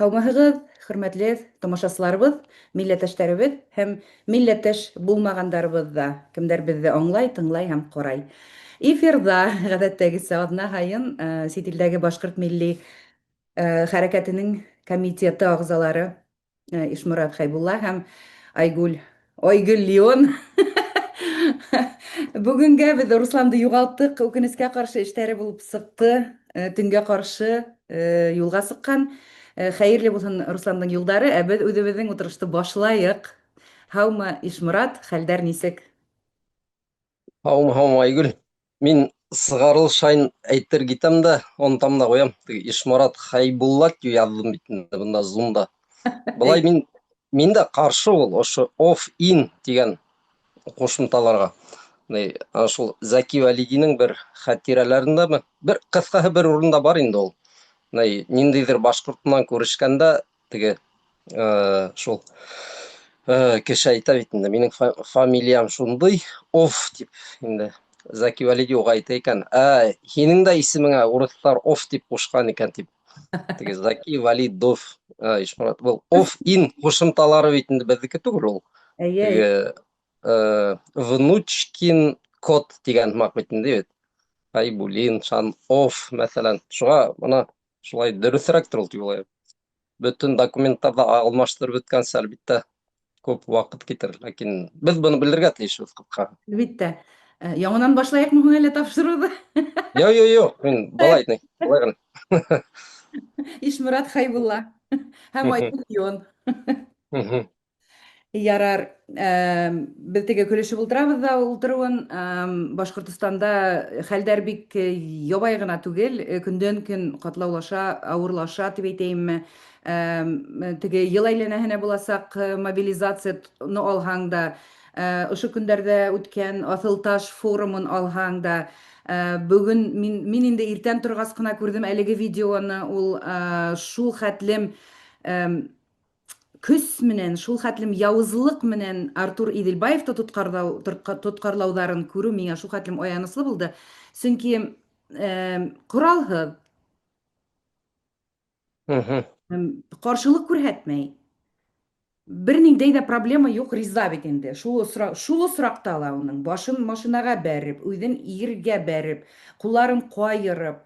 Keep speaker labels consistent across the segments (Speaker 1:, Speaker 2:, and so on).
Speaker 1: Һаумыһығыҙ, хөрмәтле тамашасыларыбыҙ, милләттәштәребеҙ һәм милләттәш булмағандарыбыҙ ҙа, кемдәр беҙҙе аңлай, тыңлай һәм ҡарай. Эфирҙа ғәҙәттәгесә аҙна һайын сит илдәге башҡорт милли хәрәкәтенең комитеты ағзалары Ишморат Хәйбулла һәм Айгөл Леон Бүгөнгә беҙ Русланды юғалттык, үкенескә ҡаршы эштәре булып сыҡты, төнгә ҡаршы юлға сыҡҡан. Хәйерле булһын Русландың юлдары, ә беҙ үҙебеҙҙең ултырышты башлайыҡ. Һаумы, Ишморат, хәлдәр нисек?
Speaker 2: Һаумы, Айгөл. Мин сығарылыш сайын әйтер китәм дә, онтам да ҡуям. Ишморат Хәйбулла тип яҙҙым бит инде бында Зумда. Былай мин дә ҡаршы ул ошо оф-ин тигән ҡушымталарға. Шул Зәки Вәлидиның бер хәтирәләрендәме, бер ҡыҫҡаһы бер урында бар инде ул. Ниндәйҙер башҡорт менән күрешкәндә, теге шул кеше әйтә бит инде, минең фамилиям шундый, оф тип инде. Зәки Вәлиди уға әйтә икән, һинең дә исемеңә урыҫтар оф тип ҡушҡан икән тип. Теге Зәки Вәлидов, Ишморат, был оф-ин ҡушымталары бит инде беҙҙеке түгел ул. Теге внучкин код тигән һымаҡ бит инде бит. Хәйбуллин, Шан, оф, мәҫәлән. Шуға бына шулай дөрөҫөрәктер ул тип уйлайым. Бөтөн документтарҙы алмаштырып бөткәнсе, әлбиттә, күп ваҡыт китер. Ләкин беҙ быны белергә тейешбеҙ ҡыҫҡа.
Speaker 1: Әлбиттә. Яңынан башлайыҡмы һуң әле тапшырыуҙы?
Speaker 2: Юҡ, мин былай ғына.
Speaker 1: Ишморат Хәйбулла һәм Айгөл Леон. Ярар, беҙ теге көлөшөп ултырабыҙ ҙа ултырыуын. Башҡортостанда хәлдәр бик ябай ғына түгел, көндән-көн ҡатлаулаша, ауырлаша тип әйтәйемме. Теге йыл әйләнәһенә буласаҡ мобилизацияны алһаң да, ошо көндәрҙә үткән Аҫылташ форумын алһаң да, бөгөн мин инде иртән торғас ҡына күрҙем әлеге видеоны, ул шул хәтлем көс менән, шул хәтлем яуызлыҡ менән Артур Иҙелбаевты тотҡарлауҙарын күреү миңә шул хәтлем аяныслы булды. Сөнки ҡоралһыҙ, ҡаршылыҡ күрһәтмәй. Бер ниндәй ҙә проблема юҡ, риза бит инде. Шул осраҡта ла уның башын машинаға бәреп, үҙен иргә бәреп, ҡулларын ҡайырып,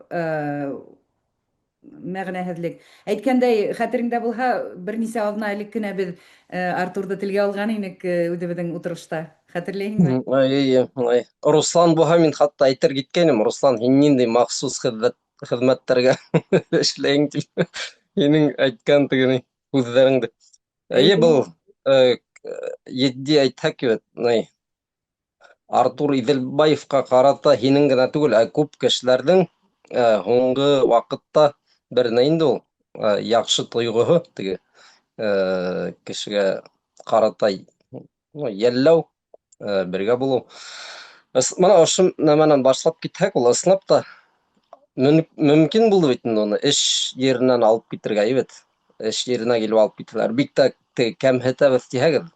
Speaker 1: мәғәнәһеҙлек. Әйткәндәй, хәтереңдә булһа, бер нисә аҙна элек кенә беҙ Артурҙы телгә алған инек үҙебеҙҙең ултырышта. Хәтерләйһеңме?
Speaker 2: Руслан булһа, мин хатта әйтер киткәйнем. Руслан, һин ниндәй махсус хеҙмәттәргә эшләйһең тип, һинең әйткән теге һүҙҙәреңде. Был етди әйтһәк кеүек, Артур Иҙелбаевҡа ҡарата һинең генә түгел, күп кешеләрҙең һуңғы ваҡытта бер инде ул яҡшы тойғоһо, теге кешегә ҡарата йәлләү, бергә булыу. Бына ошо нәмәнән башлап китһәк, ул ысынлап та мөмкин булды бит инде уны эш еренән алып китергә, бит. Эш еренә килеп алып китәләр. Бик тә кәмһетәбеҙ тиһәгеҙ,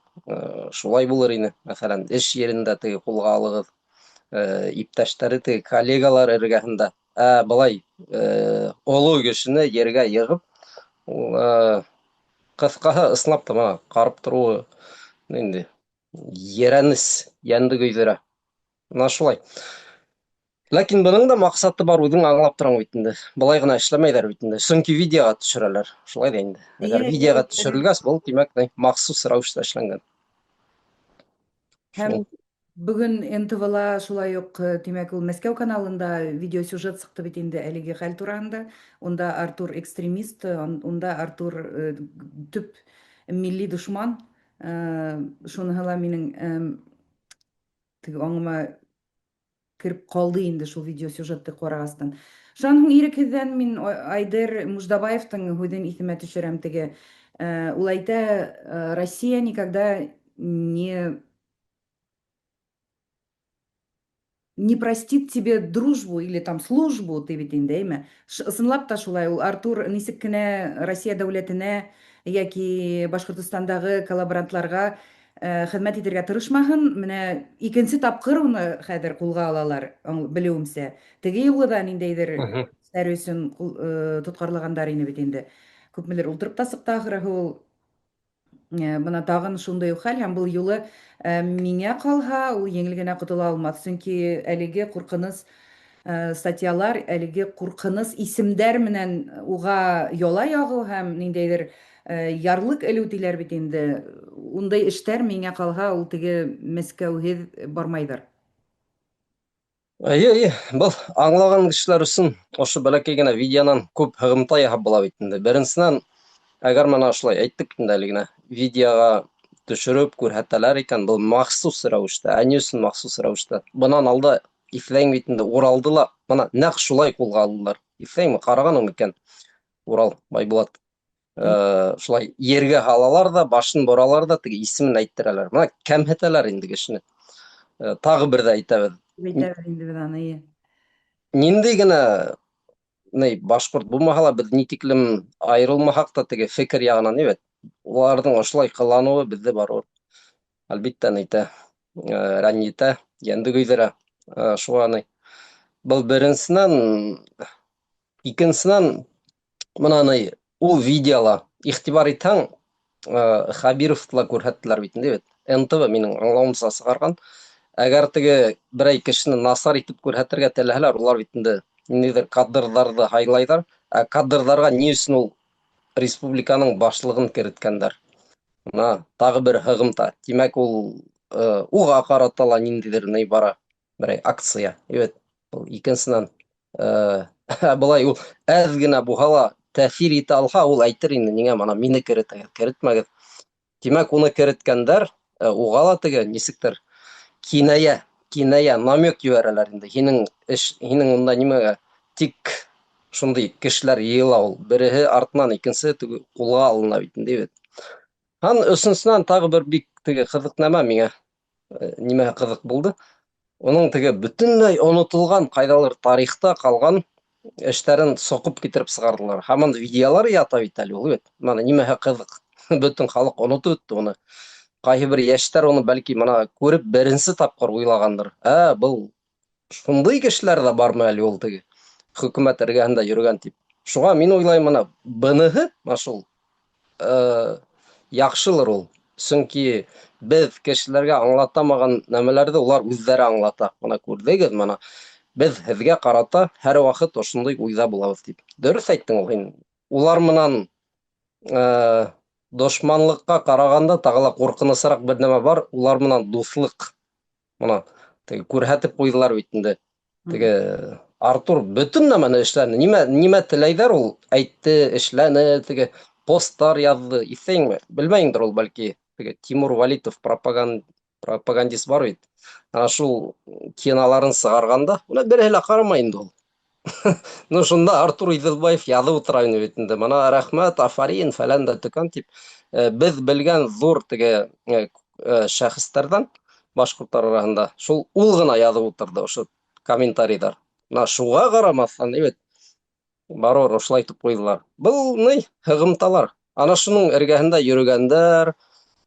Speaker 2: шулай булыр ине. Мәҫәлән, эш ерендә теге ҡулға алығыҙ, иптәштәре, теге коллегалар эргәһендә. Былай оло кешене ергә йығып, ҡыҫҡаһы, ысынлап та ҡарып тороуы инде ерәнес, йәнде көйҙөрә. Шулай. Ләкин бының да маҡсаты бар, үҙең аңлап тораң бит инде. Былай ғына эшләмәйҙәр бит инде. Сөнки видеоға төшөрәләр. Шулай да инде. Әгәр видеоға төшөрөлгәс, был тимәк махсус рәүештә эшләнгән.
Speaker 1: Һәм бөгөн НТВ-ла шулай уҡ, тимәк, ул Мәскәү каналында видеосюжет сыҡты бит инде әлеге хәл тураһында. Унда Артур экстремист, унда Артур төп милли дошман. Шуныһы ла минең теге аңыма кирип ҡалды инде шул видеосюжетты ҡарағастан. Шунан һуң ирекһеҙҙән мин Айдер Муждабаевтың һүҙен иҫемә төшөрәм. Теге ул әйтә, Россия никогда не простит тебе дружбу или там службу, ти бит инде, әйме? Ысынлап та шулай. Ул Артур нисек кенә Россия дәүләтенә яки Башҡортостандағы коллаборантларға хеҙмәт итергә тырышмаһын, менә икенсе тапҡыр уны хәҙер ҡулға алалар, белеүемсә. Теге юлы да ниндәйҙер эштәре өсөн тотҡарлағандар ине бит инде. күпмелер ултырып та сыкты ахыры ул. Бына тагын шундай ук хәл һәм был юлы миңа калһа ул еңел генә котыла алмас. Чөнки әлеге куркыныс статьялар, әлеге куркыныс исемдәр менән уга яла ягу һәм ниндәйдер ярлык элү диләр бит инде. Ундай эштәр миңа калһа ул теге Мәскәүһеҙ бармайҙыр.
Speaker 2: Эйе, был аңлаган кешеләр өсөн ошо бәләкәй генә видеонан күп һығымта яһап була бит инде. Беренсенән, әгәр менә шулай әйттек инде әле генә, видеоға төшөрөп күрһәтәләр икән, был махсус рәүештә, ә ни өсөн махсус рәүештә? Бынан алда иҫләйм бит инде, Уралды ла бына нәҡ шулай ҡулға алдылар. Иҫләйме, ҡарағанһың икән Урал, Байбулат. Шулай ергә һалалар да, башын боралар да, теге исемен әйттерәләр. Бына кәмһетәләр инде кешене. Тағы бер ҙә әйтәбеҙ.
Speaker 1: Әйтәбеҙ инде беҙ аны, эйе.
Speaker 2: Ниндәй генә башҡорт булмаһа ла, беҙ ни тиклем айырылмаһаҡ та теге фекер яғынан, бит, уларҙың ошолай ҡыланыуы беҙҙе барыбер, әлбиттә, рәнйетә, йәнде көйҙөрә. Шуға был беренсенән, икенсенән, бына ул видеола иғтибар итһәң, Хабировты ла күрһәттеләр бит инде, НТВ минең аңлауымса сығарған. Әгәр теге берәй кешене насар итеп күрһәтергә теләһәләр, улар бит инде ниндәйҙер кадрҙарҙы һайлайҙар, ә кадрҙарға ни өсөн ул республиканың башлығын кереткәндәр. Тағы бер һығымта. Тимәк, ул уға ҡарата ла ниндәйҙер бара, берәй акция. Икенсенән, былай ул әҙ генә булһа ла тәьҫир итә алһа, ул әйтер инде, ниңә мана мине керетмәгеҙ. Тимәк, уны кереткәндәр, уға ла теге нисектер киная, намек ебәрәләр инде. Һинең унда нимәгә тик шундай кешеләр йыйыла ул. Береһе артынан икенсе ҡулға алына бит инде. Һәм өсөнсөнән тағы бер бик теге ҡыҙыҡ нәмә миңә нимәһе ҡыҙыҡ булды. Уның теге бөтөнләй онотолған, ҡайҙалыр тарихта ҡалған эштәрен соҡоп китереп сығарҙылар. Һаман видеолар ята бит әле ул. Мана нимәһе ҡыҙыҡ. Бөтөн халыҡ онотоп үтте уны. Ҡайһы бер йәштәр уны бәлки мына күреп беренсе тапҡыр уйлағандыр. Был шундай кешеләр ҙә бармы әле ул теге хөкүмәт эргәһендә йөрөгән тип. Шуға мин уйлайым, мына быныһы шул яҡшылыр ул. Сөнки беҙ кешеләргә аңлатамаған нәмәләрҙе улар үҙҙәре аңлата. Мына күрҙегеҙ, мына беҙ һеҙгә ҡарата һәр ваҡыт ошондай уйҙа булабыҙ тип. Дөрөҫ әйттең ул һин. Улар менән дошманлыҡҡа ҡарағанда тағы ла ҡурҡынысыраҡ бер нәмә бар. Улар менән дуҫлыҡ. Мына теге күрһәтеп ҡуйҙылар бит инде. Теге Артур бөтөн нәмәне эшләне. Нимә теләйҙәр ул? Әйтте, эшләне, теге посттар яҙҙы. Иҫәйеңме? Белмәйеңдер ул бәлки. Теге Тимур Валитов пропагандист бар бит. Ана шул киноларын сығарғанда, уны береһе лә ҡарамай инде ул. Шунда Артур Иҙелбаев яҙып ултыра ине бит инде. Мана рәхмәт, афарин, фәлән дә төкән тип. Беҙ белгән ҙур теге шәхестәрҙән башҡорттар араһында шул ул ғына яҙып ултырҙы ошо комментарийҙар. Шуға ҡарамаҫтан, барыбер ошолай итеп ҡуйҙылар. Был һығымталар. Ана шуның эргәһендә йөрөгәндәр,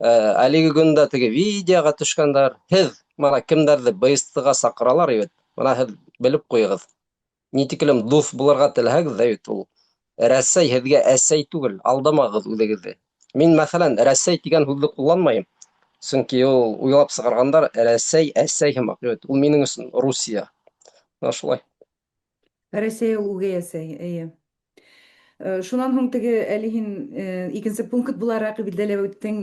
Speaker 2: әлеге көндә теге видеоға төшкәндәр. Һеҙ мана кемдәрҙе БСТ-ға саҡыралар, мана һеҙ белеп ҡуйығыҙ. Ни тиклем дуҫ булырға теләһәгеҙ ҙә, ул Рәсәй һеҙгә әсәй түгел, алдамағыҙ үҙегеҙҙе. Мин, мәҫәлән, Рәсәй тигән һүҙҙе ҡулланмайым. Сөнки ул уйлап сығарғандар, Рәсәй әсәй һымаҡ. Ул минең өсөн Русия. Шулай.
Speaker 1: Рәсәй ул үгәй әсәй, эйе. Шунан һуң теге әле һин икенсе пункт булараҡ билдәләп үттең,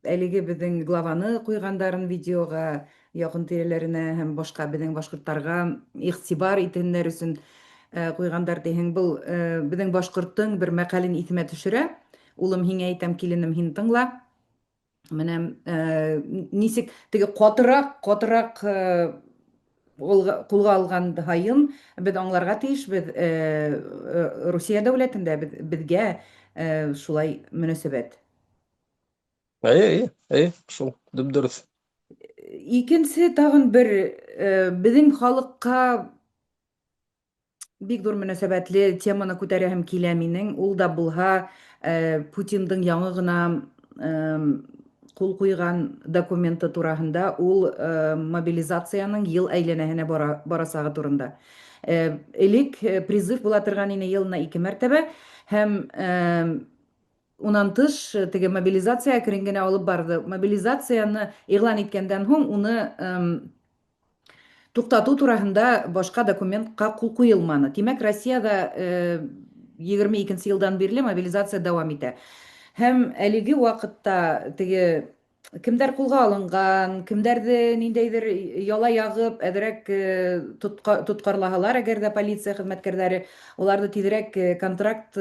Speaker 1: әлеге беҙҙең главаны ҡуйғандарын видеоға, яҡын тирәләренә һәм башҡа беҙҙең башҡорттарға иғтибар итһендәр өсөн ҡуйғандар тиһең. Был беҙҙең башҡорттың бер мәҡәлен иҫемә төшөрә. Улым, һиңә әйтәм, киленем, һин тыңла. Менә нисек теге ҡатыраҡ ҡулға алған һайын беҙ аңларға тейешбеҙ, Русия дәүләтендә беҙгә шулай мөнәсәбәт.
Speaker 2: Шул дөп-дөрөҫ.
Speaker 1: Икенсе тағын бер беҙҙең халыҡҡа бик ҙур мөнәсәбәтле теманы күтәрәһем килә минең. Ул да булһа Путиндың яңы ғына ҡул ҡуйған документы тураһында, ул мобилизацияның йыл әйләнәһенә барасағы турында. Элек призыв була торған ине йылына 2 мәртәбә, һәм унан тыш теге мобилизация керен генә алып барды. Мобилизацияны игълан иткәндән һуң уны туктату тураһында башка документка кул куелманы. Тимәк, Россиядә 22 елдан бирле мобилизация дәвам итә. Һәм әлеге вакытта теге кемдәр кулга алынган, кемдәрде ниндәйдер яла ягып, әдерәк тоткарлаһалар, әгәр дә полиция хезмәткәрләре, уларны тиҙерәк контракт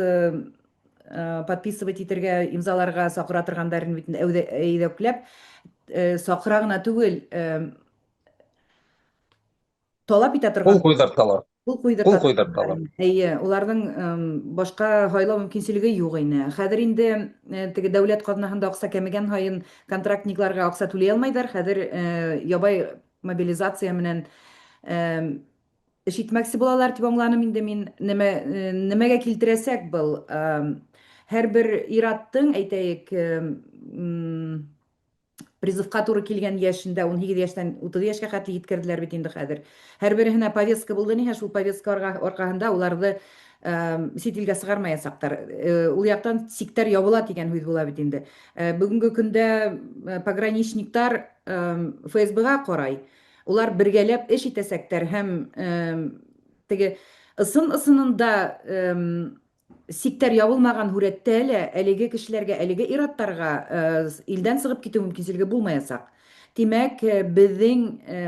Speaker 1: подписывать итергә, имзаларга сакыра торгандарын бит әйдәкләп, сакыра гына түгел, талап итә
Speaker 2: Кул
Speaker 1: торган
Speaker 2: ҡуйҙырталар.
Speaker 1: кул
Speaker 2: Ҡул
Speaker 1: куйдырта
Speaker 2: ҡуйҙырталар.
Speaker 1: торгандарын. Әйе, уларҙың башҡа һайлау мөмкинселеге юҡ ине. Хәҙер инде теге дәүләт ҡаҙнаһында аҡса кәмегән һайын контрактникларға аҡса түләй алмайҙар. Хәҙер ябай мобилизация менән эш итмәксе булалар тип аңланым инде мин. Нәмәгә килтерәсәк был? Һәр бер ир-аттың, әйтәйек, призывка туры килгән яшендә, 18 йәштән 30 йәшкә хәтле еткерделәр бит инде хәҙер. Һәр береһенә повестка булды ниһә, шул повестка арҡаһында уларҙы сит илгә сығармаясаҡтар. Ул яҡтан сиктәр ябыла тигән һүҙ була бит инде. Бөгөнгө көндә пограничниктар ФСБ-га ҡарай. Улар бергәләп эш итәсәктәр һәм теге ысын-ысынында сиктәр ябылмаған һүрәттә лә әлеге кешеләргә, әлеге ир-аттарға илдән сығып китеү мөмкинселеге булмаясаҡ. Тимәк, беҙҙең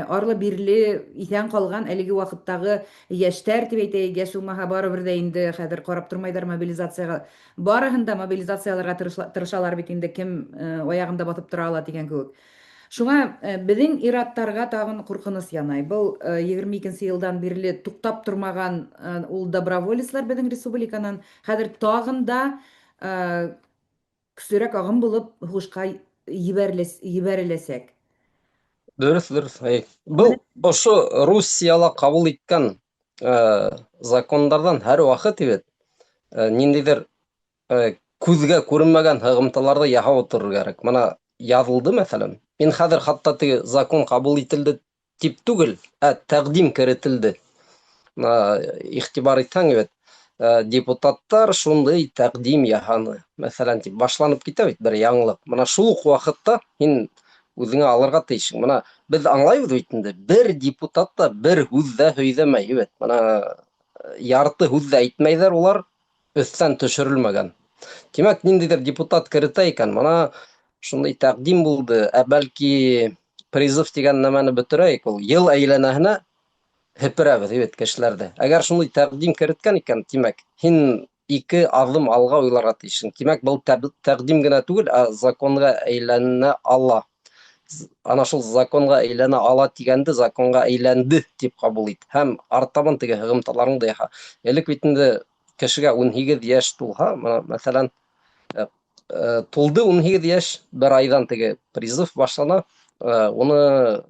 Speaker 1: арлы-бирле иҫән ҡалған әлеге ваҡыттағы йәштәр тип әйтәйек, йәш булмаһа барыбер ҙә инде хәҙер ҡарап тормайҙар мобилизацияға. Барыһын да мобилизацияларға тырышалар бит инде, кем аяғында баҫып тора ала тигән кеүек. Шуңа беҙҙең ир-аттарға тағын ҡурҡыныс янай. Был 22 йылдан бирле туҡтап тормаған ул доброволецлар беҙҙең республиканан хәҙер тағын да көсөрәк ағым булып һуғышҡа ебәреләсәк.
Speaker 2: Дөрөҫ, дөрөҫ. Был ошо Русияла ҡабул иткән закондарҙан һәр ваҡыт тибет ниндәйҙер күҙгә күренмәгән һығымталарҙы яһап ултырыр кәрәк. Мына яҙылды, мәҫәлән. Мин хәҙер хатта теге закон ҡабул ителде тип түгел, тәҡдим керетелде. Иғтибар итһәң, депутаттар шундай тәҡдим яһаны. Мәҫәлән, тип башланып китә бит бер яңылыҡ. Мына шул уҡ ваҡытта һин үҙеңә алырға тейешһең. Мына беҙ аңлайбыҙ бит инде, бер депутат та бер һүҙ ҙә һөйҙәмәй. Мына ярты һүҙ ҙә әйтмәйҙәр, улар өҫтән төшөрөлмәгән. Тимәк, ниндәйҙер депутат керетә икән, мына шундай тәҡдим булды, бәлки призыв тигән нәмәне бөтөрәйек, ул йыл әйләнәһенә һеперәбеҙ кешеләрҙе. Әгәр шундай тәҡдим кереткән икән, тимәк, һин 2 аҙым алға уйларға тейешһең. Тимәк, был тәҡдим генә түгел, законға әйләнә ала. Ана шул законға әйләнә ала тигәнде законға әйләнде тип ҡабул ит. Һәм артабан теге һығымталарыңды яһа. Элек бит инде кешегә 18 йәш тулһа, мәҫәлән, тулды 18 йәш, бер айҙан теге призыв башлана, уны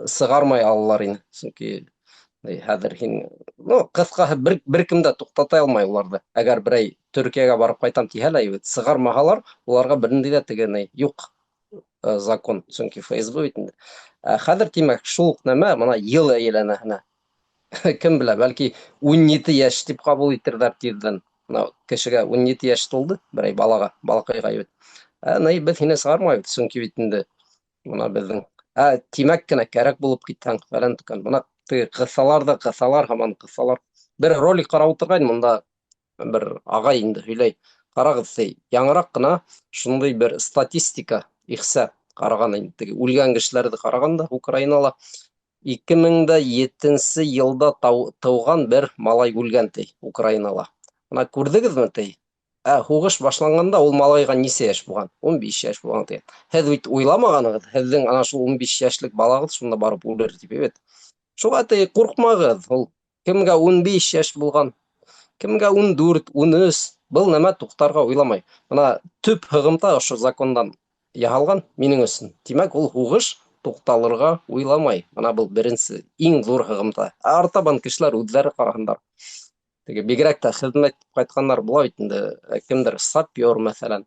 Speaker 2: сығармай алалар ине. Сөнки хәҙер һин, ҡыҫҡаһы, бер кем дә туҡтата алмай уларҙы. Әгәр берәй Төркиәгә барып ҡайтам тиһә лә, сығармаһалар, уларға бер ниндәй ҙә теге юҡ закон, сөнки ФСБ бит инде. Хәҙер, тимәк, шул уҡ нәмә мына йыл әйләнәһенә. Кем белә, бәлки 17 йәш тип ҡабул итерҙәр тиҙҙән. Кешегә 17 йәш тулды, берәй балаҡайға. Беҙ һине сығармайбыҙ, сөнки бит инде мына беҙҙең тимәк кенә кәрәк булып китһәң, фәлән тикән. Бына ҡыҫалар ҙа ҡыҫалар, һаман ҡыҫалар. Бер ролик ҡарап ултырғайным, унда бер ағай инде һөйләй. Ҡарағыҙ, яңыраҡ ҡына шундай бер статистика, ихсә ҡараған инде. Теге үлгән кешеләрҙе ҡарағанда, Украинала 2007 йылда тыуған бер малай үлгән, Украинала. Мына күрҙегеҙме, һуғыш башланғанда ул малайға нисә йәш булған? 15 йәш булған. Һеҙ бит уйламағанығыҙ, һеҙҙең ана шул 15 йәшлек балағыҙ шунда барып үлер тип. Шуға ҡурҡмағыҙ. Ул кемгә 15 йәш булған, кемгә 14, 13, был нәмә туҡтарға уйламай. Мына төп һығымта ошо закондан яһалған минең өсөн. Тимәк, ул һуғыш туҡталырға уйламай. Мына был беренсе, иң ҙур һығымта. Артабан кешеләр үҙҙәре ҡараһындар. Бигерәк тә хеҙмәт ҡайтҡандар була бит инде, кемдер сапер, мәҫәлән,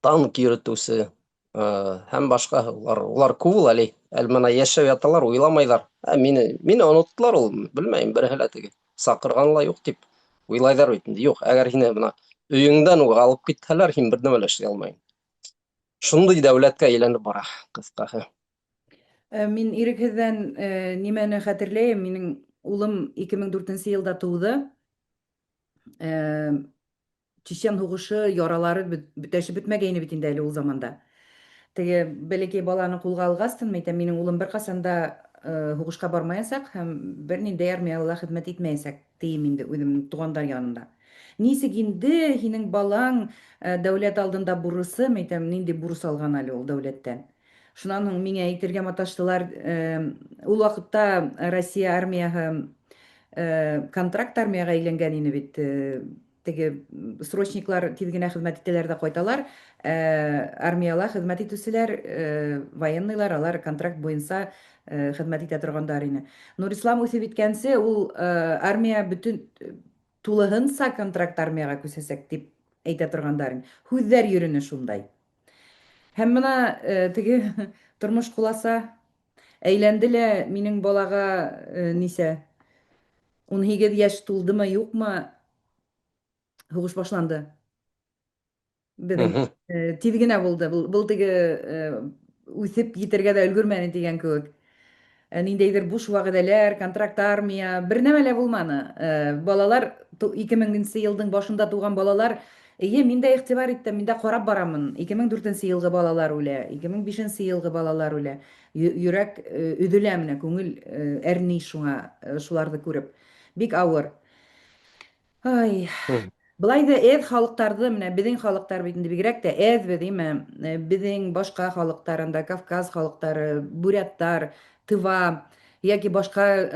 Speaker 2: танк йөрөтөүсе һәм башҡаһы. Улар күп ул әле. Мына йәшәп яталар, уйламайҙар. Мине оноттолар, ул белмәйем, береһе лә саҡырғаны ла юҡ тип. Уйлайҙар бит инде. Юҡ, әгәр һине бына өйөңдән үк алып китһәләр, һин бер нәмә лә эшләй алмайһың. Шундай дәүләткә әйләнеп бара, ҡыҫҡаһы.
Speaker 1: Мин ирекһеҙҙән нимәне хәтерләйем, минең улым 2004 йылда тыуҙы. Э, Чечен һуғышы яралары бөтәшеп бөтмәгәйне бит инде әле ул заманда. Теге бәләкәй баланы ҡулға алғастын, мәйтәм, минең улым бер ҡасан да һуғышҡа бармаясаҡ һәм бер ниндәй армияла хеҙмәт итмәйәсәк, тием инде үҙемнең туғандар янында. Нисек инде һинең балаң дәүләт алдында бурысы, мәйтәм, ниндәй бурыс алған әле ул дәүләттән. Шунан һуң миңә әйтергә маташтылар, ул ваҡытта Россия армияһы контракт армияға әйләнгән ине бит. Теге срочниклар тиҙ генә хеҙмәт итәләр ҙә ҡайталар. Армияла хеҙмәт итеүселәр, военныйлар, алар контракт буйынса хеҙмәт итә торғандар ине. Нурислам үҫеп иткәнсе, ул армия бөтөн тулыһынса контракт армияға күсәсәк дип әйтә торғандар ине. Һүҙҙәр йөрөнө шундай. Һәм бына теге тормош ҡуласа әйләнде лә минең балаға нисә 18 йәш тулдымы, юҡмы, һуғыш башланды. Беҙҙең
Speaker 2: Мгм.
Speaker 1: тиҙ генә булды. Был теге үҫеп етергә дә өлгөрмәне тигән кеүек. Ниндәйҙер буш вәғәҙәләр, контракт армия, бер нәмә лә булманы. Балалар, 2000 йылдың башында тыуған балалар, эйе, мин дә иғтибар иттем, мин дә ҡарап барамын. 2004 йылғы балалар үлә, 2005 йылғы балалар үлә. Йөрәк өҙөлә менә, күңел әрней шуңа, шуларҙы күреп. Бик ауыр. Ай,
Speaker 2: Мгм.
Speaker 1: былай ҙа әҙ халыҡтарҙы, менә беҙҙең халыҡтар бит инде бигерәк тә әҙбеҙ, име? Беҙҙең башҡа халыҡтарында, Кавказ халыҡтары, буряттар, Тыва, йәки башҡа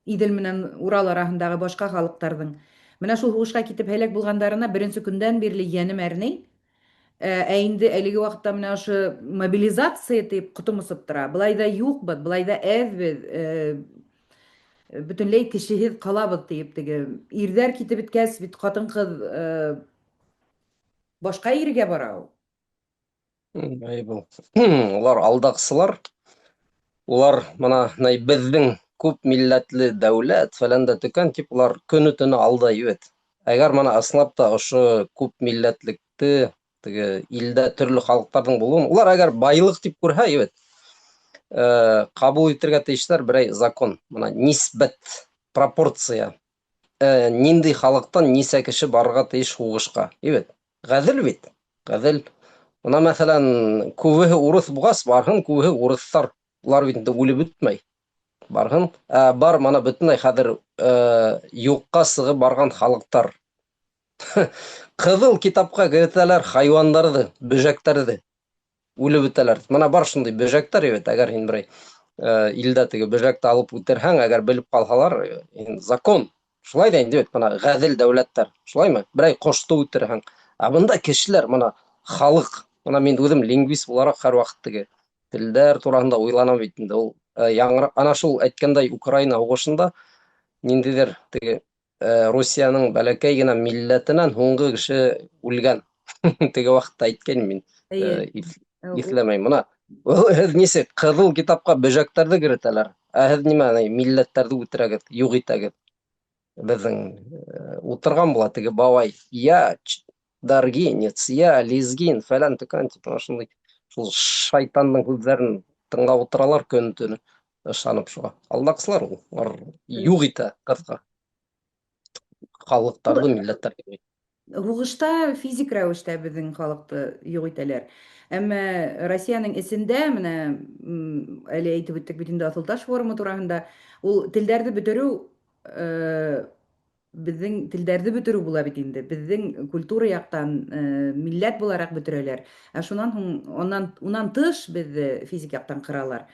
Speaker 1: Иҙел менән Урал араһындағы башҡа халыҡтарҙың менә шул һуғышҡа китеп һәләк булғандарына беренсе көндән бирле йәнем әрней. Ә инде әлеге ваҡытта менә ошо мобилизация тип ҡотом осоп тора. Былай ҙа юҡбыҙ, былай ҙа әҙбеҙ, бөтөнләй кешеһеҙ ҡалабыҙ тиеп, теге ирҙәр китеп бөткәс бит ҡатын-ҡыҙ башҡа ергә бара ул.
Speaker 2: Был. Улар алдаҡсылар. Улар мына беҙҙең күп милләтле дәүләт фәлән дә төкән тип улар көнө-төнө алдай бит. Әгәр мына ысынлап та ошо күп милләтлекте, теге илдә төрлө халыҡтарҙың булыуын, улар әгәр байлыҡ тип күрһә, бит, ҡабул итергә тейештәр берәй закон. Мына нисбәт, пропорция. Ниндәй халыҡтан нисә кеше барырға тейеш һуғышҡа. Бит, ғәҙел бит, ғәҙел. Мына мәҫәлән, күбеһе урыҫ булғас, барһын, күбеһе урыҫтар. Улар бит инде үлеп бөтмәй. Барһын. Бар, мана бөтөнләй хәҙер юҡҡа сығып барған халыҡтар. Ҡыҙыл китапҡа кертәләр хайуандарҙы, бөжәктәрҙе. Үлеп бөтәләр. Мына бар шундай бөжәктәр, бит, әгәр һин берәй илдә теге бөжәкте алып үтерһәң, әгәр белеп ҡалһалар, закон. Шулай да инде бит, мына ғәҙел дәүләттәр. Шулаймы? Берәй ҡошто үтерһәң. Бында кешеләр, мына халыҡ, мына мин үҙем лингвист булараҡ һәр ваҡыт теге телдәр тураһында уйланам бит инде. Ул ана шул әйткәндәй Украина һуғышында ниндәйҙер теге Русияның бәләкәй генә милләтенән һуңғы кеше үлгән. Теге ваҡытта әйткәйнем мин.
Speaker 1: Эйе.
Speaker 2: Иҫләмәйем. Мына һеҙ нисек ҡыҙыл китапҡа бөжәктәрҙе керетәләр, һеҙ нимә милләттәрҙе үтерәгеҙ, юҡ итәгеҙ. Беҙҙең ултырған була теге бабай. Я даргинец, я лезгин, фәлән төкән тип, шундай шул шайтандың һүҙҙәрен тыңлап ултыралар көнө-төнө, ышанып шуға. Алдаҡсылар ул. Улар юҡ итә ҡыҫҡа халыҡтарҙы, милләттәрҙе.
Speaker 1: Һуғышта физик рәүештә беҙҙең халыҡты юҡ итәләр. Әммә Россияның эсендә, менә әле әйтеп үттек бит инде Аҫылташ форумы тураһында, ул телдәрҙе бөтөрөү, беҙҙең телдәрҙе бөтөрөү була бит инде. Беҙҙең культура яҡтан милләт булараҡ бөтөрәләр. Ә шунан һуң унан тыш беҙҙе физик яҡтан ҡыралар.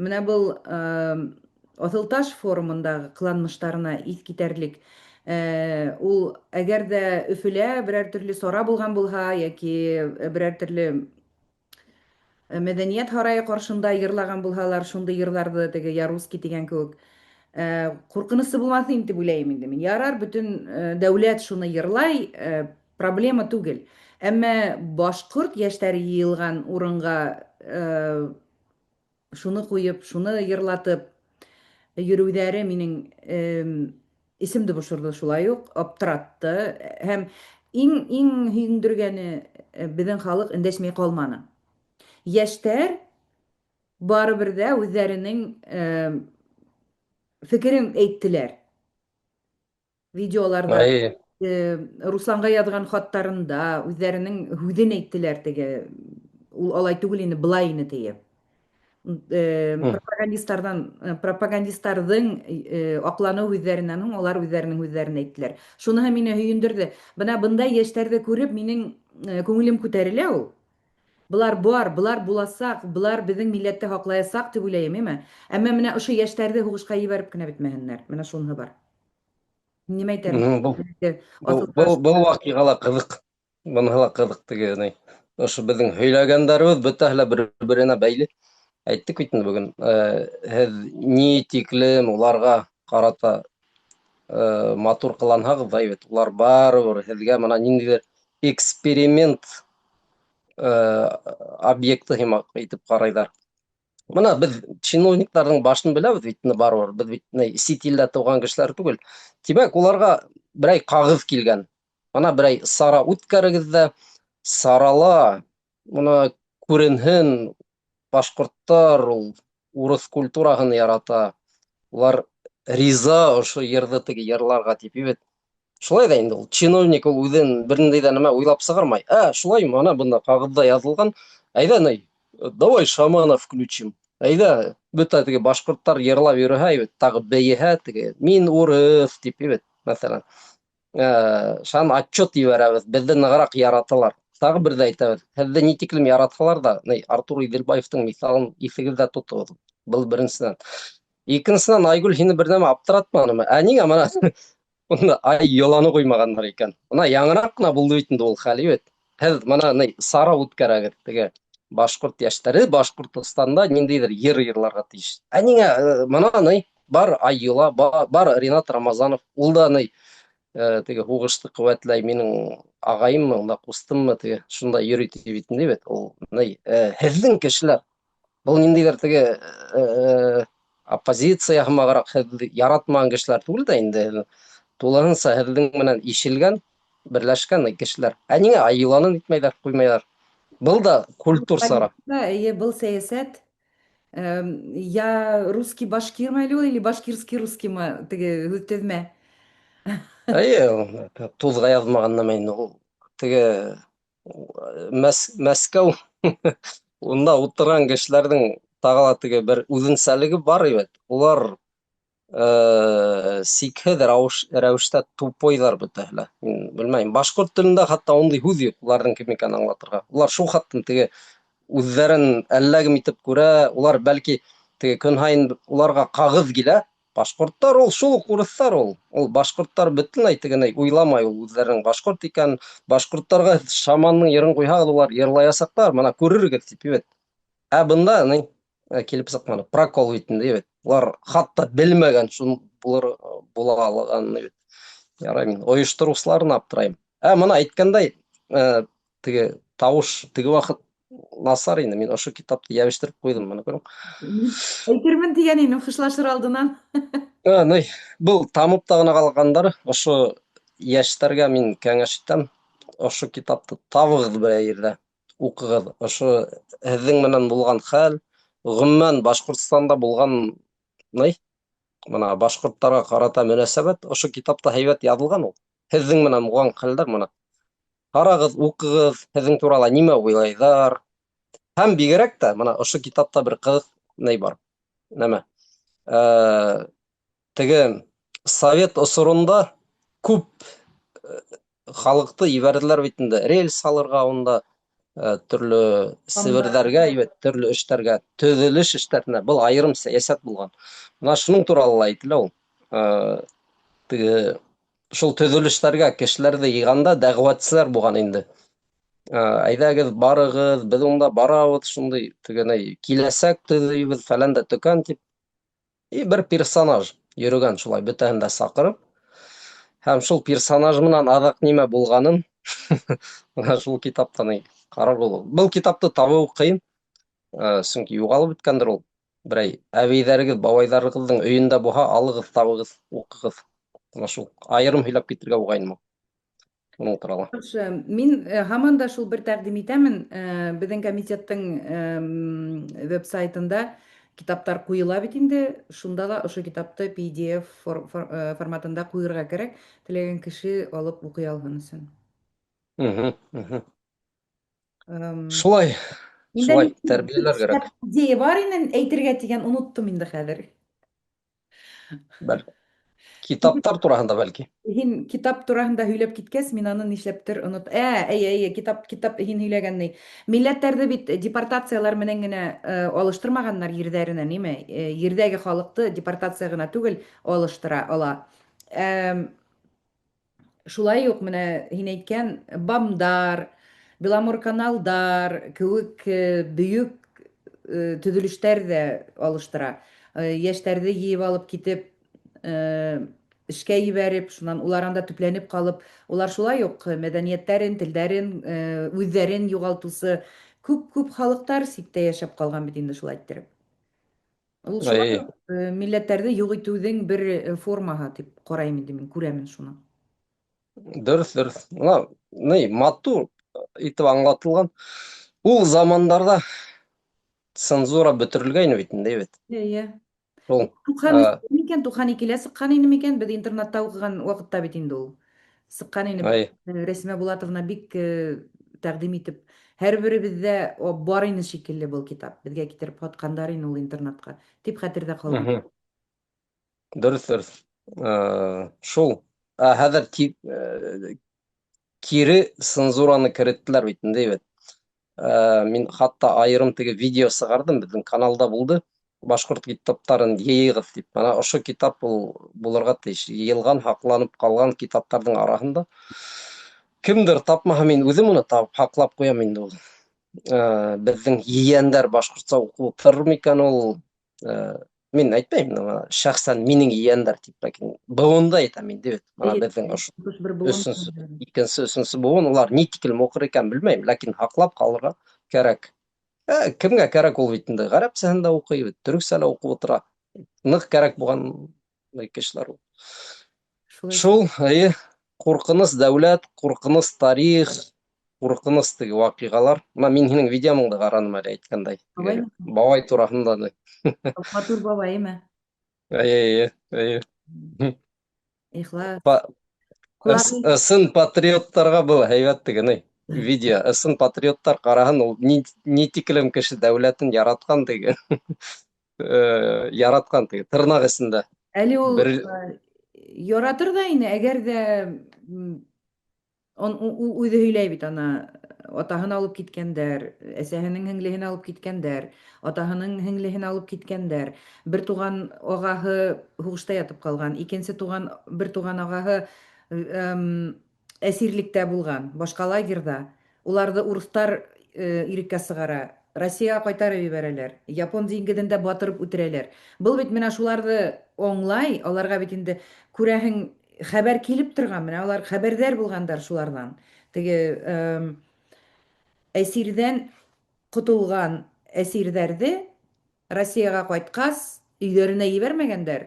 Speaker 1: Менә был Аҫылташ форумындағы ҡыланмыштарына иҫ китәрлек, ул әгәр ҙә Өфөлә берәр төрлө сара булған булһа, йәки берәр төрлө мәҙәниәт һарайы ҡаршында йырлаған булһалар, шундай йырҙарҙы, теге Яруски тигән кеүек, ҡурҡынысы булмаҫ ине тип уйлайым инде мин. Ярар, бөтөн дәүләт шуны йырлай, проблема түгел. Әммә башҡорт йәштәре йыйылған урынға шуны ҡуйып, шуны йырлатып йөрөүҙәре минең Исемде бошырды шулай ук, аптыратты. Һәм иң һөендергәне безнең халык эндәшмәй калманы. Яшьтәр барыбер дә үзләренең фикерен әйттеләр. Видеоларда,
Speaker 2: Әйе.
Speaker 1: Русланга язган хаттарында үзләренең һүзен әйттеләр теге. Ул алай түгел инде, былай ине теге.
Speaker 2: М.
Speaker 1: Пропагандистларның аклану үзләреннән һуң алар үзләренең үзләрен әйттеләр. Шуныһы мине һөендерде. Бына бындай яшьтәрде күреп минең күңелем күтәрелә ул. Булар буласак, булар безнең милләтте хаклаясак дип уйлыйм, әмма менә ошо яшьтәрде хугышка җибәреп кенә бетмәһеннәр. Менә шунысы бар. Нимә әйтәр?
Speaker 2: Бұл
Speaker 1: Асылташ.
Speaker 2: вакыйгала кызык. Бұныһы ла кызык теге ни. Ошо безнең һөйләгәннәребез бөтәһе лә бер-беренә бәйле. Әйттек бит инде бүген. Һез ни тиклем уларга карата матур кылансагыз да, әйбәт, улар барыбер һезгә моны ниндидер эксперимент объекты һымак итеп карыйлар. Мына без чиновникларның башын беләбез бит барыбер. Без бит сит илдә туган кешеләр түгел. Тимәк, уларга берәй кагыз килгән. Ана берәй сара үткәрегез дә, сарала, моны күренһен, башкорттар ул урыс культураһын ярата. Улар риза ошо йырды теге йырларга дип бит. Шулай да инде ул чиновник ул үзен бернинди дә нәмә уйлап сыгармай. Шулаймы, ана бunda кагызда язылган. Әйдә, давай шамана включим. Әйдә, бөтә теге башкорттар йырлап йөрһә, әйбәт, тагы бәйһә теге. Мин урыс дип әйбәт, мәсәлән. Шан отчет ебәрәбез, безне ныграк яраталар. Тагы бер дә әйтәбез. Һезне ни тиклем яраталар да, Артур Иделбаевтың мисалын исегездә тотыгыз. Был беренчедән. Икенчедән, Айгөл, һине бер нәмә аптыратманымы? Нигә моны Бunda ай йоланы куймаганнар икән. Мына яңырак кына булды бит инде ул хәл, әйбәт. Һез моны сара үткәрәгез теге башкорт яшьтәре Башкортстанда ниндидер йыр йырларга тиеш. Нигә моны бар Айюла, бар Ринат Рамазанов, ул да теге һугышты куәтләй, минең агаеммы, унда кустыммы теге, шунда йөри бит инде бит. Ул һезнең кешеләр. Бул ниндидер теге оппозиция һымаграк яратмаган кешеләр түгел дә инде. Тулыһынса һезнең менән ишелгән, берләшкән кешеләр. Нигә Айюланы итмәйләр, куймайлар? Был да культур сара.
Speaker 1: Әйе, был сәясәт. Я русский башкирмы әле ул, или башкирский русскиймы теге һүтәзмә.
Speaker 2: Әйе, тузга язмаган нәмә инде ул. Теге Мәскәү унда утырган кешеләрнең тагыла теге бер үзенчәлеге бар, әйбәт. Улар сикһеҙ рәвештә тупойҙар бөтәһе лә. Мин белмәйем. Башҡорт телендә хатта ундай һүҙ юҡ, уларҙың кем икәнен аңлатырға. Улар шул хаттан теге үҙҙәрен әлләгем итеп күрә, улар бәлки теге көн һайын уларға ҡағыҙ килә. Башҡорттар ул шул уҡ урыҫтар ул. Ул башҡорттар бөтөнләй тегенәй уйламай ул үҙҙәренең башҡорт икәнен. Башҡорттарға шаманның йырын ҡуйһағыҙ, улар йырлаясаҡтар, мына күрерһегеҙ тип әйбәт. Бында килеп сыҡманы. Прокол бит инде, әйбәт. Улар хатта белмәгән шул була алған, әйбәт. Ярай, мин ойоштороусыларына аптырайым. Мына әйткәндәй, теге тауыш теге ваҡыт насар ине. Мин ошо китапты йәбештереп ҡуйҙым, моны күрең.
Speaker 1: Әйтермен тигән инем хушлашыр алдынан.
Speaker 2: Был тамып та ғына ҡалғандар. Ошо йәштәргә мин кәңәш итәм. Ошо китапты табығыҙ бер ерҙә, уҡығыҙ. Ошо һеҙҙең менән булған хәл, ғөмүмән Башҡортостанда булған мына башҡорттарға ҡарата мөнәсәбәт ошо китапта һәйбәт яҙылған ул. Һеҙҙең менән булған хәлдәр мына. Ҡарағыҙ, уҡығыҙ, һеҙҙең турала нимә уйлайҙар. Һәм бигерәк тә мына ошо китапта бер ҡыҙыҡ бар. Нәмә? Теге Совет осоронда күп халыҡты ебәрҙеләр бит инде. Рельс салырға, унда төрлө северҙәргә, төрлө эштәргә, төҙөлөш эштәренә. Был айырым сәйәсәт булған. Мына шуның туралы ла әйтелә ул. Теге шул төҙөлөштәргә кешеләрҙе йыйғанда дәғүәтселәр булған инде. Әйҙәгеҙ, барығыҙ, беҙ унда барабыҙ, шундай тегенәй киләсәк төҙөйбөҙ, фәлән дә төкән тип. Бер персонаж йөрөгән шулай бөтәһен дә саҡырып. Һәм шул персонаж менән аҙаҡ нимә булғанын шул китаптан ҡарағыҙ. Был китапты табыу ҡыйын, сөнки юғалып бөткәндер ул. Берәй әбейҙәрегеҙ, бабайҙарығыҙҙың өйөндә булһа, алығыҙ, табығыҙ, уҡығыҙ. Мына шул айырым һөйләп китергә уңаймы уның туралы.
Speaker 1: Яхшы, мин һаман да шул бер тәкъдим итәмен. Безнең комитеттың веб-сайтында китаптар куела бит инде. Шунда да ошо китапты PDF форматында куярга кирәк. Теләгән кеше алып укый алган өчен.
Speaker 2: Мгм, мгм.
Speaker 1: Эм,
Speaker 2: Шулай,
Speaker 1: Миндә
Speaker 2: шулай
Speaker 1: бер
Speaker 2: тәрбияләр кирәк.
Speaker 1: идея бар иде, әйтергә тигән уныттым инде хәзер.
Speaker 2: Бәлки. Китаптар тураһында бәлки.
Speaker 1: Һин китап тураһында һөйләп киткәс, мин аны нишләптер онот. Әйе, китап һин һөйләгән ни. Милләттәрҙе бит депортациялар менән генә алыштырмаганнар ерҙәренә, ниме? Ердәге халыҡты депортация гына түгел, алыштыра ала. Эм, Шулай уҡ менә һин әйткән БАМдар, Беломорканалдар кеүек бөйөк төҙөлөштәр ҙә алыштыра. Йәштәрҙе йыйып алып китеп, эшкә ебәреп, шунан улар анда төпләнеп ҡалып, улар шулай уҡ мәҙәниәттәрен, телдәрен, үҙҙәрен юғалтыусы күп халыҡтар ситтә йәшәп ҡалған бит инде шулай иттереп. Ул шулай
Speaker 2: Әй,
Speaker 1: уҡ милләттәрҙе юҡ итеүҙең бер формаһы тип ҡарайым инде мин, күрәмен шуны.
Speaker 2: дөрөҫ, дөрөҫ. Мына ни матур итеп аңлатылған. Ул замандарда цензура бөтөрөлгәйне бит инде, бит.
Speaker 1: Эйе.
Speaker 2: Ул
Speaker 1: Туҡһан
Speaker 2: э,
Speaker 1: өстә микән, туҡһан икелә сыҡҡан ине микән? Беҙ интернатта уҡыған ваҡытта бит инде ул. Сыҡҡан ине.
Speaker 2: ай,
Speaker 1: Рәсимә Булатовна бик тәҡдим итеп. Һәр беребеҙҙә бар ине шикелле был китап. Беҙгә китереп һатҡандар ине ул интернатҡа. Тип хәтерҙә ҡалған.
Speaker 2: мгм. Дөрөҫ, дөрөҫ. Шул. Хәҙер кире цензураны кереттеләр бит инде, бит. Мин хатта айырым теге видео сығардым, беҙҙең каналда булды. Башҡорт китаптарын йыйығыҙ тип. Ана ошо китап булырға тейеш. Йыйылған, һаҡланып ҡалған китаптарҙың араһында. Кемдер тапмаһа, мин үҙем уны табып һаҡлап ҡуям инде ул. Беҙҙең ейәндәр башҡортса уҡып торор микән ул? Мин әйтмәйем, шәхсән минең ейәндәр тип, ләкин быуында әйтәм инде бит. Бына беҙҙең ошо
Speaker 1: Бер быуын.
Speaker 2: икенсе, өсөнсө быуын, улар ни тиклем уҡыр икән белмәйем, ләкин һаҡлап ҡалырға кәрәк. Кемгә кәрәк ул бит инде? Ғәрәпсәһен дә уҡый бит, төрөксә лә уҡып ултыра. Ныҡ кәрәк булған кешеләр ул.
Speaker 1: Шулай.
Speaker 2: Шул, эйе, ҡурҡыныс дәүләт, ҡурҡыныс тарих, ҡурҡыныс теге ваҡиғалар. Мин һинең видеоңды ҡараным әле әйткәндәй.
Speaker 1: Бабай,
Speaker 2: Бабай тураһында.
Speaker 1: матур бабайымы?
Speaker 2: Эйе, эйе.
Speaker 1: Ихлас.
Speaker 2: Па-
Speaker 1: Ҡолағы
Speaker 2: Ысын патриоттарға был һәйбәт теге ни видео. Ысын патриоттар ҡараһын, ул ни тиклем кеше дәүләтен яратҡан теге. Яратҡан теге тырнаҡ эсендә.
Speaker 1: әле ул
Speaker 2: Бер
Speaker 1: яратыр ҙа ине, әгәр ҙә ул үҙе һөйләй бит, ана атаһын алып киткәндәр, әсәһенең һеңлеһен алып киткәндәр, атаһының һеңлеһен алып киткәндәр. Бер туған ағаһы һуғышта ятып ҡалған, бер туған ағаһы әсирлектә булған, башҡа лагерҙа. Уларҙы урыҫтар иреккә сығара, Россияға ҡайтарып ебәрәләр, Япон диңгеҙендә батырып үтерәләр. Был бит менә шуларҙы аңлай, аларға бит инде күрәһең хәбәр килеп торған, менә алар хәбәрҙәр булғандар шуларҙан. Теге әсирҙән ҡотолған әсирҙәрҙе Россияға ҡайтҡас, өйҙәренә ебәрмәгәндәр,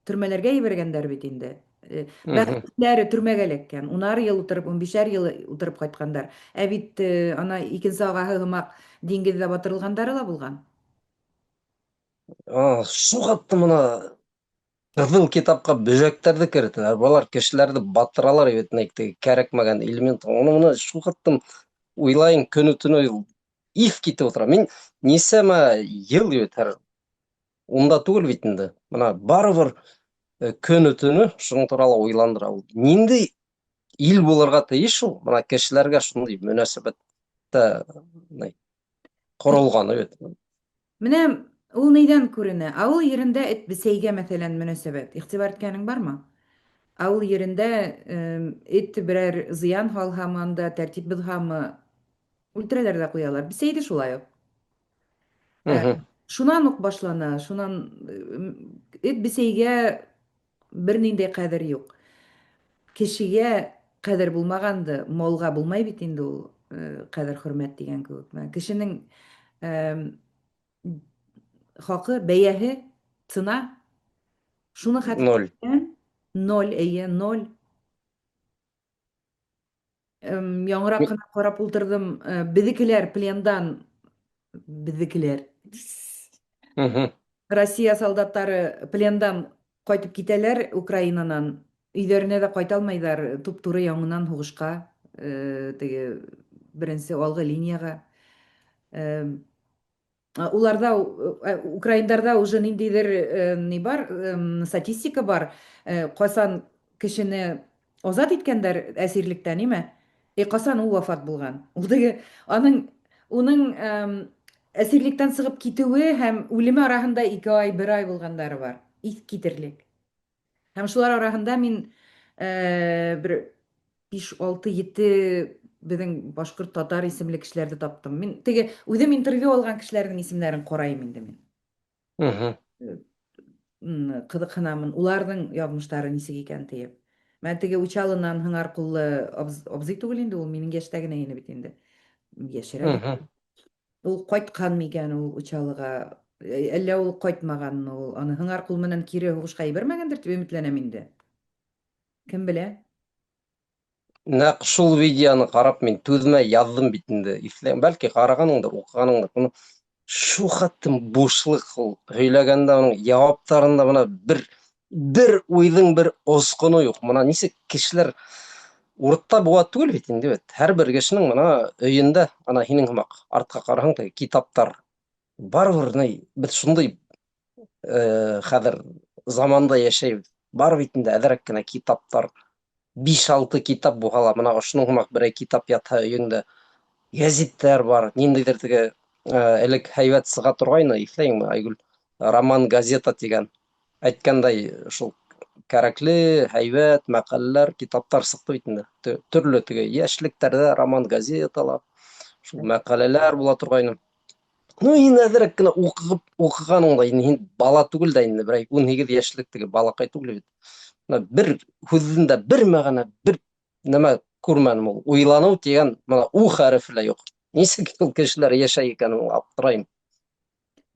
Speaker 1: төрмәләргә ебәргәндәр бит инде.
Speaker 2: Мгм.
Speaker 1: Бәхетләре төрмәгә эләккән. 10-ар йыл ултырып, 15-әр йыл ултырып ҡайтҡандар. Ә бит ана икенсе ағаһы һымаҡ диңгеҙҙә батырылғандары ла булған.
Speaker 2: Шуғатты мына ҡыҙыл китапҡа бөжәктәрҙе керетәләр. Балар кешеләрҙе батыралар бит, теге кәрәкмәгән элемент. Уны шуғаттым, уйлайым көнө-төнө иҫ китеп ултыра. Мин нисәмә йыл бит унда түгел бит инде. Бына барыбер көнө-төнө шуның турала уйландыра. Ул ниндәй ил булырға тейеш ул? Бына кешеләргә шундай мөнәсәбәттә ҡоролған бит.
Speaker 1: Менә ул нейҙән күренә? Ауыл ерендә эт бесәйгә мәҫәлән мөнәсәбәт. Иғтибар иткәнең бармы? Ауыл ерендә эт берәр зыян һалһамы, анда тәртип боҙһамы, үлтерәләр ҙә ҡуялар. Бесәйҙе шулай уҡ. Ә,
Speaker 2: Мгм.
Speaker 1: Шунан уҡ башлана. Шунан эт бесәйгә бер ниндәй ҡәҙер юҡ. Кешегә ҡәҙер булмағанды малға булмай бит инде ул ҡәҙер хөрмәт тигән кеүек. Кешенең хаҡы, бәйәһе, цена, шуны
Speaker 2: Ноль.
Speaker 1: хәтерләткән Ноль, әйе, ноль. Яңыраҡ
Speaker 2: Ми-
Speaker 1: ҡына ҡарап ултырҙым. Беҙекеләр плендан, беҙекеләр.
Speaker 2: Мгм.
Speaker 1: Россия солдаттары плендан ҡайтып китәләр Украинанан. Өйҙәренә дә ҡайта алмайҙар. Туп-туры яңынан һуғышҡа, теге беренсе алғы линияға. Уларда, Украиндарда уже ниндейҙер ни бар, статистика бар. Ҡасан кешене азат иткәндәр әсирлектән, ниме? Ҡасан ул вафат булған? Ул теге уның әсирлектән сығып китеүе һәм үлеме араһында 2 ай, 1 ай булғандары бар. Иҫ китерлек. Һәм шулар араһында мин бер 5, 6, 7 беҙҙең башҡорт, татар исемле кешеләрҙе таптым. Мин теге үҙем интервью алған кешеләрҙең исемдәрен ҡарайым инде мин.
Speaker 2: Мгм.
Speaker 1: Ҡыҙыҡһынамын, уларҙың яҙмыштары нисек икән тиеп. Мән теге Учалынан һыңар ҡуллы абзый түгел инде, ул минең йәштә генә ине бит инде. Йәшерәк.
Speaker 2: Мгм.
Speaker 1: Ул ҡайтҡанмы икән ул Учалыға? Әллә ул ҡайтмағанмы? Ул аны һыңар ҡул менән кире һуғышҡа ебәрмәгәндер тип өмөтләнәм инде. Кем белә?
Speaker 2: Нәҡ шул видеоны ҡарап мин түҙмәй яҙҙым бит инде. Бәлки ҡарағаныңдыр, уҡығаныңдыр. Уны шу хәттем бушлыҡ ул һөйләгәндә уның яуаптарында бына бер уйҙың бер осҡоно юҡ. Бына нисек кешеләр уртта быуа түгел бит инде бит. Һәр бер кешенең бына өйөндә, ана һинең һымаҡ артҡа ҡараһаң теге китаптар барыбер ни беҙ шундай хәҙер заманда йәшәйбеҙ. Бар бит инде әҙерәк кенә китаптар, 5-6 китап булһа ла, бына ошоноң һымаҡ берәй китап ятһа өйөңдә, гәзиттәр бар, ниндәйҙер теге элек һәйбәт сыға торғайны, иҫләйеңме, Айгөл? Роман газета тигән. Әйткәндәй, шул кәрәкле, һәйбәт мәҡәләләр, китаптар сыҡты бит инде. Төрлө теге йәшлектәрҙә роман газеталар, шул мәҡәләләр була торғайны. Ну, һин әҙерәк кенә уҡығаның да, һин бала түгел дә инде, берәй 18 йәшлек теге балаҡай түгел бит. Бер һүҙендә бер мәғәнә, бер нәмә күрмәнем ул. Уйланыу тигән бына У хәрефе лә юҡ. Нисек ул кешеләр йәшәй икән, ул аптырайым.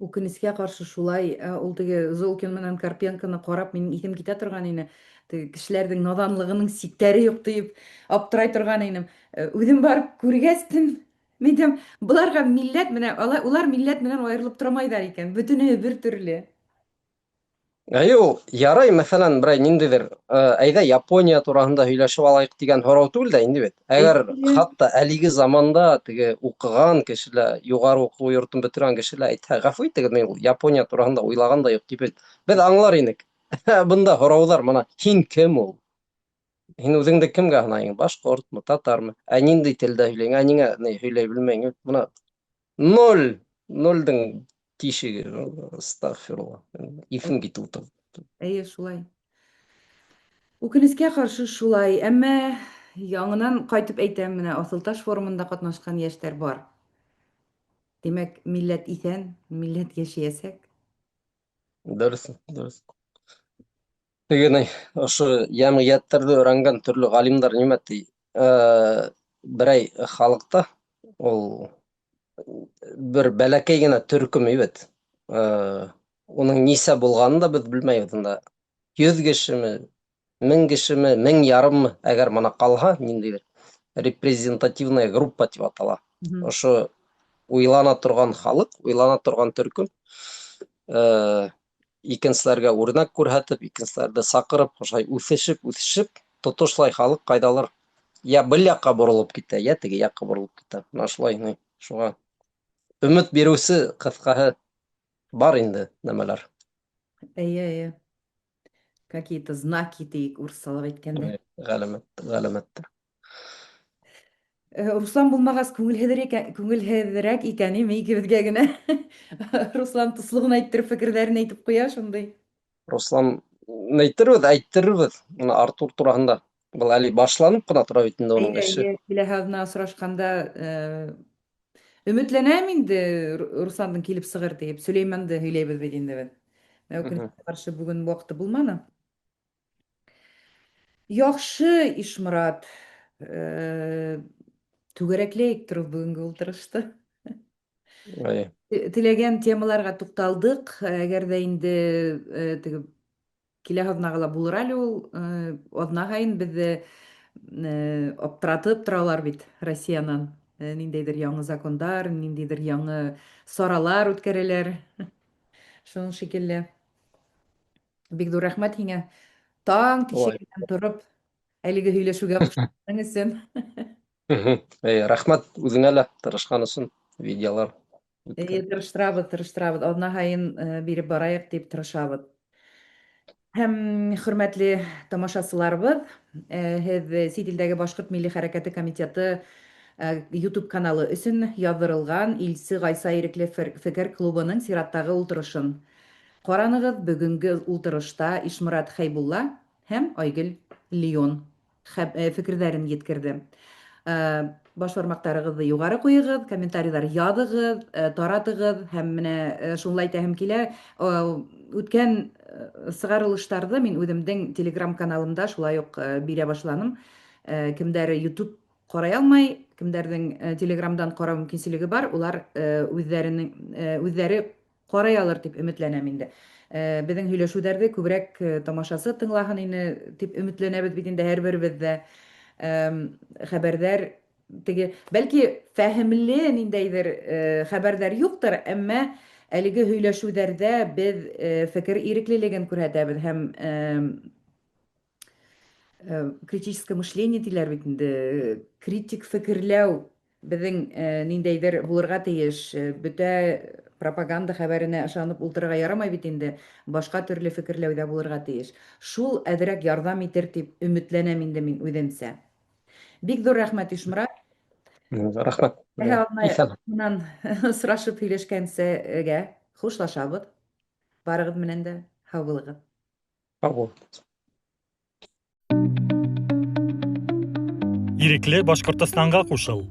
Speaker 1: Үкенескә ҡаршы шулай. Ул теге Золкин менән Карпенконы ҡарап минең иҫем китә торған ине. Теге кешеләрҙең наҙанлығының сиктәре юҡ тиеп аптырай торған инем. Үҙем барып күргәстен, мин дим, быларға милләт менән, улар милләт менән айырылып тормайҙар икән. Бөтөнөһө бер төрлө.
Speaker 2: Әйе, ул ярай, мәҫәлән, берәй ниндәйҙер, әйҙә Япония тураһында һөйләшеп алайыҡ тигән һорау түгел дә инде бит. Әгәр
Speaker 1: Әйтеле.
Speaker 2: хатта әлеге заманда теге уҡыған кеше лә, юғары уҡыу йортон бөтөргән кеше лә әйтһә, ғәфү итегеҙ, мин ул Япония тураһында уйлаған да юҡ тип, беҙ аңлар инек. Бында һорауҙар, бына һин кем ул? Һин үҙеңде кемгә һанайһың? Башҡортмо, татармы? Ә ниндәй телдә һөйләйһең? Ә ниңә һөйләй белмәйһең? Бына ноль, нолдең тишеге. Астағфирулла. Иҫем китеп ултырҙы.
Speaker 1: Әйе, шулай. Үкенескә ҡаршы шулай. Әммә яңынан ҡайтып әйтәм, менә Аҫылташ форумында ҡатнашҡан йәштәр бар. Тимәк, милләт иҫән, милләт йәшәйәсәк.
Speaker 2: Дөрөҫ, дөрөҫ. Теге ни, ошо йәмғиәттәрҙе өйрәнгән төрлө ғалимдар нимә ти? Берәй халыҡта ул бер бәләкәй генә төркөм бит. Уның нисә булғанын да беҙ белмәйбеҙ. Унда 100 кешеме, 1000 кешеме, 1000 әгәр бына ҡалһа, ниндәйҙер репрезентативная группа тип атала. Ошо уйлана торған халыҡ, уйлана торған төркөм, икенселәргә үрнәк күрһәтеп, икенселәрҙе саҡырып, ошолай үҫешеп, тотошлай халыҡ ҡайҙалыр йә был яҡҡа боролоп китә, йә теге яҡҡа боролоп китә. Бына шулай, шуға өмөт биреүсе, ҡыҫҡаһы, бар инде нәмәләр.
Speaker 1: Эйе, эйе. Какие-то знаки, тейек, урыҫсалап әйткәндә.
Speaker 2: Ғәләмәттәр.
Speaker 1: Руслан булмағас, күңелһеҙерәк икән, име икебеҙгә генә. Руслан тослоғон әйттереп, фекерҙәрен әйтеп ҡуя, шундай.
Speaker 2: Руслан, әйттерербеҙ, бына Артур тураһында. Был әле башланып ҡына тора бит инде уның эше.
Speaker 1: Әйе, киләһе аҙна осрашҡанда өмөтләнәм инде Русландың килеп сығыр тиеп. Сөләйманды һөйләйбеҙ бит инде беҙ. Өкөнөккә ҡаршы бөгөн ваҡыты булманы. Яҡшы, Ишморат. Түгәрәкләйек тороп бөгөнгө ултырышты. Теләгән темаларға туҡталдыҡ. Әгәр ҙә инде теге килә һаҙнағала булыр әле ул. Аҙна һайын беҙҙе аптыратып торалар бит Россиянан. Ниндәйҙер яңы закондар, ниндәйҙер яңы саралар үткәрәләр. Шуның шикелле. Бик ҙур рәхмәт һиңә. Таң
Speaker 2: Ой.
Speaker 1: тишегенән тороп, әлеге һөйләшеүгә ҡушылғаның өсөн.
Speaker 2: Рәхмәт үҙеңә лә тырышҡан өсөн видеолар үткәреп.
Speaker 1: Тырыштырабыҙ, тырыштырабыҙ. Аҙна һайын биреп барайыҡ дип тырышабыҙ. Һәм хөрмәтле тамашасыларыбыҙ, һеҙ Сит илдәге Башҡорт милли хәрәкәте комитеты YouTube каналы өсөн яҙҙырылған Илсе Ғайса Ирекле фекер клубының сираттағы ултырышын ҡаранығыҙ. Бөгөнгө ултырышта Ишморат Хәйбулла һәм Айгөл Леон фекерҙәрен еткерҙе. Баш бармаҡтарығыҙҙы юғары ҡуйығыҙ, комментарийҙар яҙығыҙ, таратығыҙ һәм менә шунлай әйтәһем килә, үткән сығарылыштарҙы мин үҙемдең Telegram каналымда шулай уҡ бирә башланым. Кемдәре YouTube ҡарай алмай, кемдәрҙең Telegramдан ҡарау мөмкинселеге бар, улар үҙҙәре ҡарай алыр тип өмөтләнәм инде. Беҙҙең һөйләшеүҙәрҙе күберәк тамашасы тыңлаһын ине тип өмөтләнәбеҙ бит инде һәр беребеҙ ҙә. Хәбәрҙәр теге, бәлки фәһемле ниндәйҙер хәбәрҙәр юҡтыр, әммә әлеге һөйләшеүҙәрҙә беҙ фекер иреклелеген күрһәтәбеҙ һәм критическое мышление тиләр бит инде, критик фекерләү беҙҙең ниндәйҙер булырға тейеш. Бөтә пропаганда хәбәренә ышанып ултырырға ярамай бит инде, башҡа төрлө фекерләүҙә булырға тейеш. Шул әҙерәк ярҙам итер тип өмөтләнәм инде мин үҙемсә. Бик ҙур рәхмәт, Ишморат.
Speaker 2: Рәхмәт.
Speaker 1: Иҫән менән осрашып һөйләшкәнсәгә хушлашабыҙ. Барығыҙ менән дә һау булығыҙ.
Speaker 3: Ирекле Башҡортостанға ҡушыл.